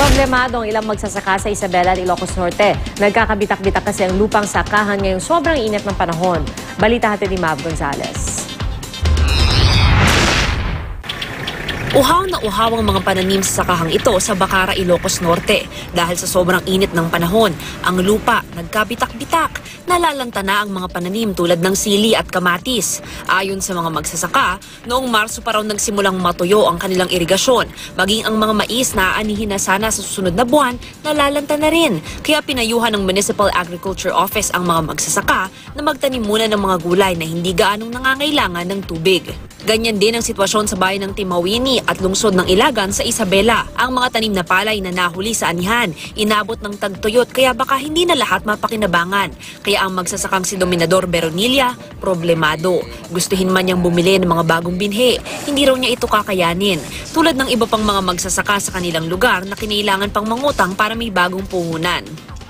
Problemado ang ilang magsasaka sa Isabela at Ilocos Norte. Nagkakabitak-bitak kasi ang lupang sakahan ngayong sobrang init ng panahon. Balita hatid ni Mav Gonzalez. Uhaw na uhaw ang mga pananim sa sakahang ito sa Bacara, Ilocos Norte. Dahil sa sobrang init ng panahon, ang lupa nagkabitak-bitak. Nalalanta na ang mga pananim tulad ng sili at kamatis. Ayon sa mga magsasaka, noong Marso pa raw nagsimulang matuyo ang kanilang irigasyon. Maging ang mga mais na aanihin na sana sa susunod na buwan, nalalanta na rin. Kaya pinayuhan ng Municipal Agriculture Office ang mga magsasaka na magtanim muna ng mga gulay na hindi gaanong nangangailangan ng tubig. Ganyan din ang sitwasyon sa bayan ng Timawini at lungsod ng Ilagan sa Isabela. Ang mga tanim na palay na nahuli sa anihan, inabot ng tagtuyot kaya baka hindi na lahat mapakinabangan. Kaya ang magsasakang si Dominador Beronilla, problemado. Gustuhin man niyang bumili ng mga bagong binhi, hindi raw niya ito kakayanin. Tulad ng iba pang mga magsasaka sa kanilang lugar na kinailangan pang mangutang para may bagong puhunan.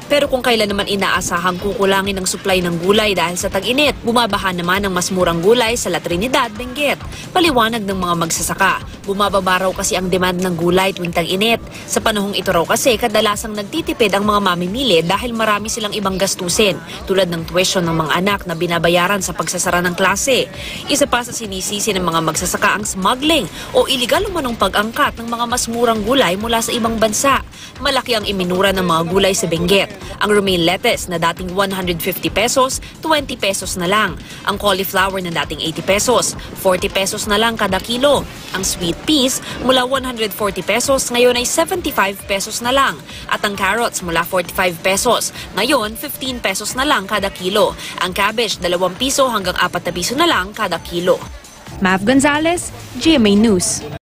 Pero kung kailan naman inaasahang kukulangin ang supply ng gulay dahil sa tag-init, bumabaha naman ang mas murang gulay sa La Trinidad, Benguet. Paliwanag ng mga magsasaka, bumababa raw kasi ang demand ng gulay tuwing tag-init. Sa panahong ito raw kasi, kadalasang nagtitipid ang mga mamimili dahil marami silang ibang gastusin, tulad ng tuition ng mga anak na binabayaran sa pagsasara ng klase. Isa pa sa sinisisi ng mga magsasaka ang smuggling o iligal umanong pag-angkat ng mga mas murang gulay mula sa ibang bansa. Malaki ang iminura ng mga gulay sa Benguet. Ang romaine lettuce na dating 150 pesos, 20 pesos na lang. Ang cauliflower na dating 80 pesos, 40 pesos na lang kada kilo. Ang sweet peas mula 140 pesos, ngayon ay 75 pesos na lang. At ang carrots mula 45 pesos, ngayon 15 pesos na lang kada kilo. Ang cabbage 2 piso hanggang 4 na piso na lang kada kilo. Mav Gonzalez, GMA News.